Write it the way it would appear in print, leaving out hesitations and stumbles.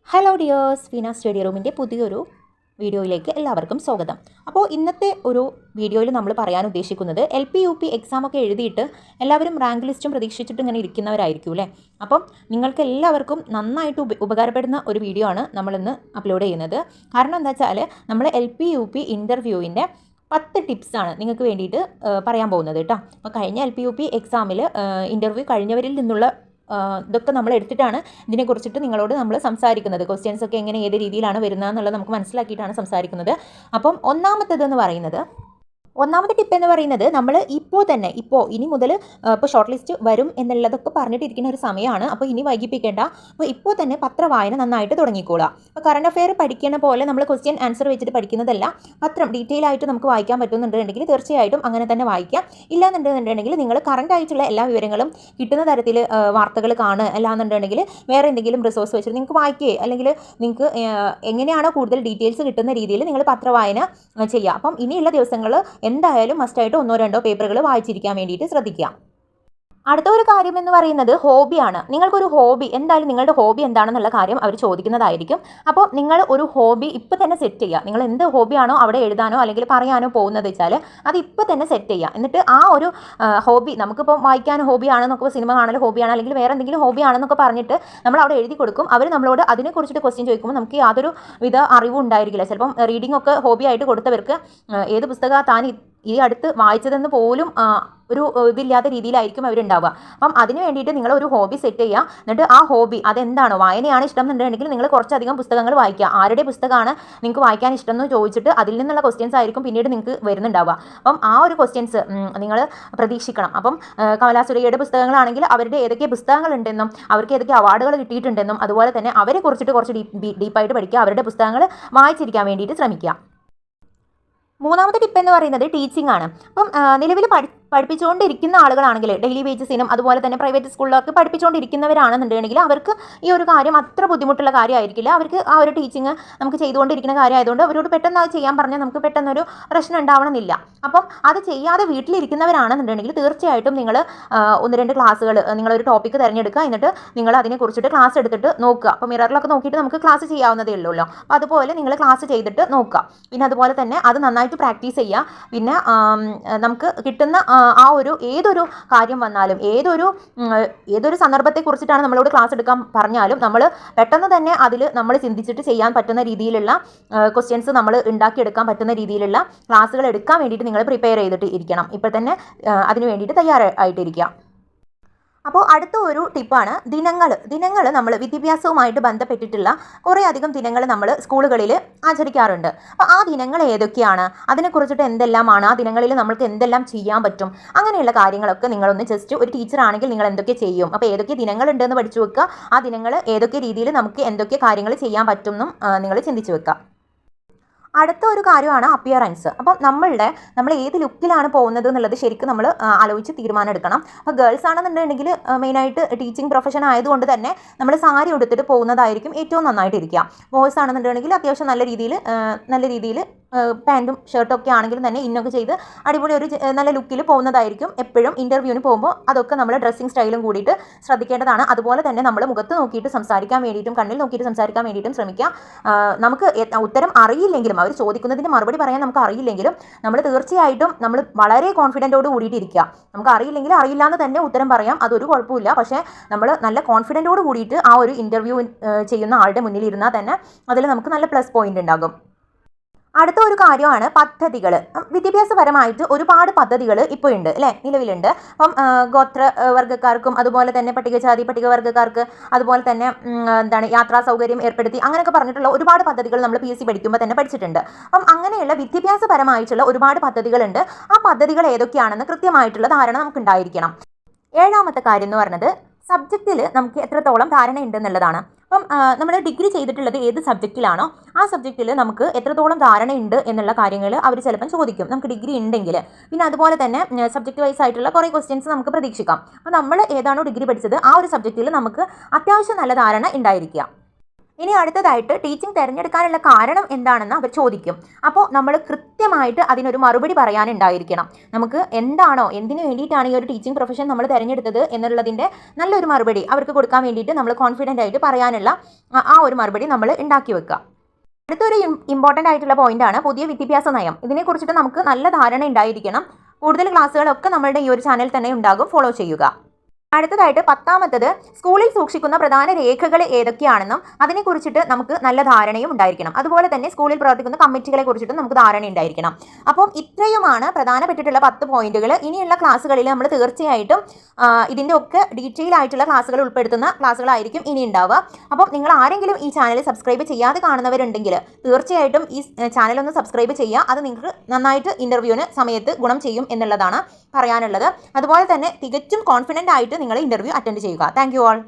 Hello dears, Feena study റൂമിൻ്റെ പുതിയൊരു വീഡിയോയിലേക്ക് എല്ലാവർക്കും സ്വാഗതം. അപ്പോൾ ഇന്നത്തെ ഒരു വീഡിയോയിൽ നമ്മൾ പറയാൻ ഉദ്ദേശിക്കുന്നത് LP UP എക്സാമൊക്കെ എഴുതിയിട്ട് എല്ലാവരും റാങ്ക് ലിസ്റ്റും പ്രതീക്ഷിച്ചിട്ട് ഇങ്ങനെ ഇരിക്കുന്നവരായിരിക്കും അല്ലേ. അപ്പം നിങ്ങൾക്ക് എല്ലാവർക്കും നന്നായിട്ട് ഉപകാരപ്പെടുന്ന ഒരു വീഡിയോ ആണ് നമ്മളിന്ന് അപ്ലോഡ് ചെയ്യുന്നത്. കാരണം എന്താ വെച്ചാൽ നമ്മൾ LP UP ഇൻ്റർവ്യൂവിൻ്റെ 10 ടിപ്സാണ് നിങ്ങൾക്ക് വേണ്ടിയിട്ട് പറയാൻ പോകുന്നത് കേട്ടോ. അപ്പോൾ കഴിഞ്ഞ LP UP എക്സാമിൽ ഇൻ്റർവ്യൂ കഴിഞ്ഞവരിൽ നിന്നുള്ള ഇതൊക്കെ നമ്മൾ എടുത്തിട്ടാണ് ഇതിനെക്കുറിച്ചിട്ട് നിങ്ങളോട് നമ്മൾ സംസാരിക്കുന്നത്. ക്വസ്റ്റ്യൻസ് ഒക്കെ എങ്ങനെ ഏത് രീതിയിലാണ് വരുന്നത് എന്നുള്ളത് നമുക്ക് മനസ്സിലാക്കിയിട്ടാണ് സംസാരിക്കുന്നത്. അപ്പം ഒന്നാമത്തേതെന്ന് പറയുന്നത്, ഒന്നാമത്തെ ടിപ്പ് എന്ന് പറയുന്നത്, നമ്മൾ ഇനി മുതൽ ഇപ്പോൾ ഷോർട്ട് ലിസ്റ്റ് വരും എന്നുള്ളതൊക്കെ പറഞ്ഞിട്ടിരിക്കുന്ന ഒരു സമയമാണ്. അപ്പോൾ ഇനി വൈകിപ്പിക്കേണ്ട. അപ്പോൾ ഇപ്പോൾ തന്നെ പത്രവായന നന്നായിട്ട് തുടങ്ങിക്കോളുക. അപ്പോൾ കറണ്ട് അഫെയർ പഠിക്കുന്ന പോലെ നമ്മൾ ക്വസ്റ്റ്യൻ ആൻസർ വെച്ചിട്ട് പഠിക്കുന്നതല്ല. പത്രം ഡീറ്റെയിൽ ആയിട്ട് നമുക്ക് വായിക്കാൻ പറ്റുന്നുണ്ടെങ്കിൽ തീർച്ചയായിട്ടും അങ്ങനെ തന്നെ വായിക്കാം. ഇല്ലാന്നുണ്ടെന്നുണ്ടെങ്കിൽ നിങ്ങൾ കറണ്ട് ആയിട്ടുള്ള എല്ലാ വിവരങ്ങളും കിട്ടുന്ന തരത്തിൽ വാർത്തകൾ കാണുക. അല്ലാന്നുണ്ടെങ്കിൽ വേറെ എന്തെങ്കിലും റിസോഴ്സ് വെച്ചിട്ട് നിങ്ങൾക്ക് വായിക്കുകയോ അല്ലെങ്കിൽ നിങ്ങൾക്ക് എങ്ങനെയാണോ കൂടുതൽ ഡീറ്റെയിൽസ് കിട്ടുന്ന രീതിയിൽ നിങ്ങൾ പത്രവായന ചെയ്യുക. അപ്പം ഇനിയുള്ള ദിവസങ്ങൾ എന്തായാലും മസ്റ്റായിട്ട് 1-2 പേപ്പറുകൾ വായിച്ചിരിക്കാൻ വേണ്ടിയിട്ട് ശ്രദ്ധിക്കുക. അടുത്ത ഒരു കാര്യം എന്ന് പറയുന്നത് ഹോബിയാണ്. നിങ്ങൾക്കൊരു ഹോബി, എന്തായാലും നിങ്ങളുടെ ഹോബി എന്താണെന്നുള്ള കാര്യം അവർ ചോദിക്കുന്നതായിരിക്കും. അപ്പോൾ നിങ്ങൾ ഒരു ഹോബി ഇപ്പോൾ തന്നെ സെറ്റ് ചെയ്യുക. നിങ്ങൾ എന്ത് ഹോബിയാണോ അവിടെ എഴുതാനോ അല്ലെങ്കിൽ പറയാനോ പോകുന്നത് വെച്ചാൽ അത് ഇപ്പോൾ തന്നെ സെറ്റ് ചെയ്യുക. എന്നിട്ട് ആ ഒരു ഹോബി, നമുക്കിപ്പോൾ വായിക്കാൻ ഹോബിയാണെന്നൊക്കെ, സിനിമ കാണൽ ഹോബിയാണ്, അല്ലെങ്കിൽ വേറെ എന്തെങ്കിലും ഹോബിയാണെന്നൊക്കെ പറഞ്ഞിട്ട് നമ്മൾ അവിടെ എഴുതി കൊടുക്കും. അവർ നമ്മളോട് അതിനെക്കുറിച്ചിട്ട് ക്വസ്റ്റ്യൻ ചോദിക്കുമ്പോൾ നമുക്ക് യാതൊരു വിധ അറിവും ഉണ്ടായിരിക്കില്ല. ചിലപ്പം റീഡിംഗ് ഒക്കെ ഹോബിയായിട്ട് കൊടുത്തവർക്ക് ഏത് പുസ്തകം താൻ ഈ അടുത്ത് വായിച്ചതെന്ന് പോലും ഒരു ഇതില്ലാത്ത രീതിയിലായിരിക്കും അവരുണ്ടാവുക. അപ്പം അതിന് വേണ്ടിയിട്ട് നിങ്ങൾ ഒരു ഹോബി സെറ്റ് ചെയ്യുക. എന്നിട്ട് ആ ഹോബി അതെന്താണോ, വായനയാണ് ഇഷ്ടം എന്നുണ്ടെങ്കിൽ നിങ്ങൾ കുറച്ചധികം പുസ്തകങ്ങൾ വായിക്കുക. ആരുടെ പുസ്തകമാണ് നിങ്ങൾക്ക് വായിക്കാൻ ഇഷ്ടം എന്ന് ചോദിച്ചിട്ട് അതിൽ നിന്നുള്ള ക്വസ്റ്റ്യൻസ് ആയിരിക്കും പിന്നീട് നിങ്ങൾക്ക് വരുന്നുണ്ടാവുക. അപ്പം ആ ഒരു ക്വസ്റ്റ്യൻസ് നിങ്ങൾ പ്രതീക്ഷിക്കണം. അപ്പം കമലാസുരയ്യയുടെ പുസ്തകങ്ങളാണെങ്കിൽ അവരുടെ ഏതൊക്കെ പുസ്തകങ്ങൾ ഉണ്ടെന്നും അവർക്ക് ഏതൊക്കെ അവാർഡുകൾ കിട്ടിയിട്ടുണ്ടെന്നും അതുപോലെ തന്നെ അവരെ കുറിച്ചിട്ട് കുറച്ച് ഡീപ്പായിട്ട് പഠിക്കുക. അവരുടെ പുസ്തകങ്ങൾ വായിച്ചിരിക്കാൻ വേണ്ടിയിട്ട് ശ്രമിക്കുക. മൂന്നാമത്തെ ടിപ്പ് എന്ന് പറയുന്നത് ടീച്ചിങ് ആണ്. അപ്പം നിലവിൽ പഠിപ്പിച്ചുകൊണ്ടിരിക്കുന്ന ആളുകളാണെങ്കിൽ ഡെയിലി വേജസിനും അതുപോലെ തന്നെ പ്രൈവറ്റ് സ്കൂളിലൊക്കെ പഠിപ്പിച്ചുകൊണ്ടിരിക്കുന്നവരാണെന്നുണ്ടെങ്കിൽ അവർക്ക് ഈ ഒരു കാര്യം അത്ര ബുദ്ധിമുട്ടുള്ള കാര്യമായിരിക്കില്ല. അവർക്ക് ആ ഒരു ടീച്ചിങ് നമുക്ക് ചെയ്തുകൊണ്ടിരിക്കുന്ന കാര്യമായതുകൊണ്ട് അവരോട് പെട്ടെന്ന് അത് ചെയ്യാൻ പറഞ്ഞാൽ നമുക്ക് പെട്ടെന്നൊരു പ്രശ്നം ഉണ്ടാവണമെന്നില്ല. അപ്പം അത് ചെയ്യാതെ വീട്ടിലിരിക്കുന്നവരാണെന്നുണ്ടെങ്കിൽ തീർച്ചയായിട്ടും നിങ്ങൾ 1-2 ക്ലാസ്സുകൾ, നിങ്ങളൊരു ടോപ്പിക്ക് തിരഞ്ഞെടുക്കുക. എന്നിട്ട് നിങ്ങൾ അതിനെക്കുറിച്ചിട്ട് ക്ലാസ് എടുത്തിട്ട് നോക്കുക. അപ്പോൾ മിററിലൊക്കെ നോക്കിയിട്ട് നമുക്ക് ക്ലാസ് ചെയ്യാവുന്നതേ ഉള്ളൂ. അപ്പോൾ അതുപോലെ നിങ്ങൾ ക്ലാസ് ചെയ്തിട്ട് നോക്കുക. പിന്നെ അതുപോലെ തന്നെ അത് നന്നായിട്ട് പ്രാക്ടീസ് ചെയ്യുക. പിന്നെ നമുക്ക് കിട്ടുന്ന ആ ഒരു ഏതൊരു കാര്യം വന്നാലും ഏതൊരു സന്ദർഭത്തെക്കുറിച്ചിട്ടാണ് നമ്മളോട് ക്ലാസ് എടുക്കാൻ പറഞ്ഞാലും നമ്മൾ പെട്ടെന്ന് തന്നെ അതിൽ നമ്മൾ ചിന്തിച്ചിട്ട് ചെയ്യാൻ പറ്റുന്ന രീതിയിലുള്ള ക്വസ്റ്റ്യൻസ് നമ്മൾ ഉണ്ടാക്കിയെടുക്കാൻ പറ്റുന്ന രീതിയിലുള്ള ക്ലാസ്സുകൾ എടുക്കാൻ വേണ്ടിയിട്ട് നിങ്ങൾ പ്രിപ്പയർ ചെയ്തിട്ട് ഇരിക്കണം. ഇപ്പോൾ തന്നെ അതിന് വേണ്ടിയിട്ട് തയ്യാറായിട്ടിരിക്കുക. അപ്പോൾ അടുത്ത ഒരു ടിപ്പാണ് ദിനങ്ങൾ നമ്മൾ വിദ്യാഭ്യാസവുമായിട്ട് ബന്ധപ്പെട്ടിട്ടുള്ള കുറേ അധികം ദിനങ്ങൾ നമ്മൾ സ്കൂളുകളിൽ ആചരിക്കാറുണ്ട്. അപ്പോൾ ആ ദിനങ്ങൾ ഏതൊക്കെയാണ്, അതിനെക്കുറിച്ചിട്ട് എന്തെല്ലാമാണ്, ആ ദിനങ്ങളിൽ നമ്മൾക്ക് എന്തെല്ലാം ചെയ്യാൻ പറ്റും, അങ്ങനെയുള്ള കാര്യങ്ങളൊക്കെ നിങ്ങളൊന്ന് ജസ്റ്റ് ഒരു ടീച്ചറാണെങ്കിൽ നിങ്ങൾ എന്തൊക്കെ ചെയ്യും, അപ്പോൾ ഏതൊക്കെ ദിനങ്ങളുണ്ടെന്ന് പഠിച്ചു വെക്കുക. ആ ദിനങ്ങൾ ഏതൊക്കെ രീതിയിൽ നമുക്ക് എന്തൊക്കെ കാര്യങ്ങൾ ചെയ്യാൻ പറ്റും എന്നും നിങ്ങൾ ചിന്തിച്ച് വെക്കുക. അടുത്ത ഒരു കാര്യമാണ് അപ്പിയറൻസ്. അപ്പം നമ്മൾ ഏത് ലുക്കിലാണ് പോകുന്നത് എന്നുള്ളത് ശരിക്കും നമ്മൾ ആലോചിച്ച് തീരുമാനം എടുക്കണം. അപ്പോൾ ഗേൾസ് ആണെന്നുണ്ടെങ്കിൽ മെയിനായിട്ട് ടീച്ചിങ് പ്രൊഫഷൻ ആയതുകൊണ്ട് തന്നെ നമ്മൾ സാരി ഉടുത്തിട്ട് പോകുന്നതായിരിക്കും ഏറ്റവും നന്നായിട്ടിരിക്കുക. ബോയ്സ് ആണെന്നുണ്ടെങ്കിൽ അത്യാവശ്യം നല്ല രീതിയിൽ പാൻറ്റും ഷർട്ടും ഒക്കെ ആണെങ്കിലും തന്നെ ഇന്നൊക്കെ ചെയ്ത് അടിപൊളി ഒരു നല്ല ലുക്കിൽ പോകുന്നതായിരിക്കും എപ്പോഴും ഇൻ്റർവ്യൂവിന് പോകുമ്പോൾ. അതൊക്കെ നമ്മൾ ഡ്രസ്സിങ് സ്റ്റൈലും കൂടിയിട്ട് ശ്രദ്ധിക്കേണ്ടതാണ്. അതുപോലെ തന്നെ നമ്മൾ മുഖത്ത് നോക്കിയിട്ട് സംസാരിക്കാൻ വേണ്ടിയിട്ടും കണ്ണിൽ നോക്കിയിട്ട് സംസാരിക്കാൻ വേണ്ടിയിട്ടും ശ്രമിക്കുക. നമുക്ക് ഉത്തരം അറിയില്ലെങ്കിലും, അവർ ചോദിക്കുന്നതിന് മറുപടി പറയാൻ നമുക്ക് അറിയില്ലെങ്കിലും നമ്മൾ തീർച്ചയായിട്ടും നമ്മൾ വളരെ കോൺഫിഡൻറ്റോട് കൂടിയിട്ടിരിക്കുക. നമുക്ക് അറിയില്ലെങ്കിൽ അറിയില്ല എന്ന് തന്നെ ഉത്തരം പറയാം, അതൊരു കുഴപ്പമില്ല. പക്ഷേ നമ്മൾ നല്ല കോൺഫിഡൻറ്റോട് കൂടിയിട്ട് ആ ഒരു ഇൻ്റർവ്യൂ ചെയ്യുന്ന ആളുടെ മുന്നിൽ ഇരുന്നാൽ തന്നെ അതിൽ നമുക്ക് നല്ല പ്ലസ് പോയിന്റ് ഉണ്ടാകും. അടുത്ത ഒരു കാര്യമാണ് പദ്ധതികൾ. വിദ്യാഭ്യാസപരമായിട്ട് ഒരുപാട് പദ്ധതികൾ ഇപ്പോൾ ഉണ്ട് അല്ലേ, നിലവിലുണ്ട്. അപ്പം ഗോത്ര വർഗ്ഗക്കാർക്കും അതുപോലെ തന്നെ പട്ടികജാതി പട്ടികവർഗ്ഗക്കാർക്ക് അതുപോലെ തന്നെ യാത്രാ സൗകര്യം ഏർപ്പെടുത്തി അങ്ങനെയൊക്കെ പറഞ്ഞിട്ടുള്ള ഒരുപാട് പദ്ധതികൾ നമ്മൾ PSC പഠിക്കുമ്പോൾ തന്നെ പഠിച്ചിട്ടുണ്ട്. അപ്പം അങ്ങനെയുള്ള വിദ്യാഭ്യാസപരമായിട്ടുള്ള ഒരുപാട് പദ്ധതികളുണ്ട്. ആ പദ്ധതികൾ ഏതൊക്കെയാണെന്ന് കൃത്യമായിട്ടുള്ള ധാരണ നമുക്ക് ഉണ്ടായിരിക്കണം. 7ാമത്തെ കാര്യം എന്ന് പറയുന്നത് സബ്ജക്റ്റിൽ നമുക്ക് എത്രത്തോളം ധാരണ ഉണ്ടെന്നുള്ളതാണ്. അപ്പം നമ്മൾ ഡിഗ്രി ചെയ്തിട്ടുള്ളത് ഏത് സബ്ജക്റ്റിലാണോ ആ സബ്ജക്റ്റിൽ നമുക്ക് എത്രത്തോളം ധാരണയുണ്ട് എന്നുള്ള കാര്യങ്ങൾ അവർ ചിലപ്പം ചോദിക്കും, നമുക്ക് ഡിഗ്രി ഉണ്ടെങ്കിൽ. പിന്നെ അതുപോലെ തന്നെ സബ്ജക്റ്റ് വൈസ് ആയിട്ടുള്ള കുറേ ക്വസ്റ്റ്യൻസ് നമുക്ക് പ്രതീക്ഷിക്കാം. അപ്പോൾ നമ്മൾ ഏതാണോ ഡിഗ്രി പഠിച്ചത് ആ ഒരു സബ്ജക്റ്റിൽ നമുക്ക് അത്യാവശ്യം നല്ല ധാരണ ഉണ്ടായിരിക്കുക. ഇനി അടുത്തതായിട്ട് ടീച്ചിങ് തിരഞ്ഞെടുക്കാനുള്ള കാരണം എന്താണെന്ന് അവർ ചോദിക്കും. അപ്പോൾ നമ്മൾ കൃത്യമായിട്ട് അതിനൊരു മറുപടി പറയാനുണ്ടായിരിക്കണം. നമുക്ക് എന്താണോ, എന്തിനു വേണ്ടിയിട്ടാണ് ഈ ഒരു ടീച്ചിങ് പ്രൊഫഷൻ നമ്മൾ തിരഞ്ഞെടുത്തത് എന്നുള്ളതിൻ്റെ നല്ലൊരു മറുപടി അവർക്ക് കൊടുക്കാൻ വേണ്ടിയിട്ട് നമ്മൾ കോൺഫിഡൻ്റ് ആയിട്ട് പറയാനുള്ള ആ ഒരു മറുപടി നമ്മൾ ഉണ്ടാക്കി വെക്കുക. അടുത്തൊരു ഇമ്പോർട്ടൻ്റ് ആയിട്ടുള്ള പോയിന്റാണ് പുതിയ വിദ്യാഭ്യാസ നയം. ഇതിനെക്കുറിച്ചിട്ട് നമുക്ക് നല്ല ധാരണ ഉണ്ടായിരിക്കണം. കൂടുതൽ ക്ലാസ്സുകളൊക്കെ നമ്മളുടെ ഈ ഒരു ചാനൽ തന്നെ ഉണ്ടാകും, ഫോളോ ചെയ്യുക. അടുത്തതായിട്ട് 10ാമത്തത് സ്കൂളിൽ സൂക്ഷിക്കുന്ന പ്രധാന രേഖകൾ ഏതൊക്കെയാണെന്നും അതിനെക്കുറിച്ചിട്ട് നമുക്ക് നല്ല ധാരണയും ഉണ്ടായിരിക്കണം. അതുപോലെ തന്നെ സ്കൂളിൽ പ്രവർത്തിക്കുന്ന കമ്മിറ്റികളെ കുറിച്ചിട്ടും നമുക്ക് ധാരണ ഉണ്ടായിരിക്കണം. അപ്പം ഇത്രയുമാണ് പ്രധാനപ്പെട്ടിട്ടുള്ള 10 പോയിന്റുകൾ. ഇനിയുള്ള ക്ലാസ്സുകളിൽ നമ്മൾ തീർച്ചയായിട്ടും ഇതിൻ്റെ ഒക്കെ ഡീറ്റെയിൽ ആയിട്ടുള്ള ക്ലാസ്സുകൾ ഉൾപ്പെടുത്തുന്ന ക്ലാസ്സുകളായിരിക്കും ഇനി ഉണ്ടാവുക. അപ്പം നിങ്ങൾ ആരെങ്കിലും ഈ ചാനൽ സബ്സ്ക്രൈബ് ചെയ്യാതെ കാണുന്നവരുണ്ടെങ്കിൽ തീർച്ചയായിട്ടും ഈ ചാനൽ ഒന്ന് സബ്സ്ക്രൈബ് ചെയ്യുക. അത് നിങ്ങൾക്ക് നന്നായിട്ട് ഇൻ്റർവ്യൂവിന് സമയത്ത് ഗുണം ചെയ്യും എന്നുള്ളതാണ് പറയാനുള്ളത്. അതുപോലെ തന്നെ തികച്ചും കോൺഫിഡൻ്റ് ആയിട്ട് നിങ്ങൾ ഇൻ്റർവ്യൂ അറ്റൻഡ് ചെയ്യുക. Thank you all.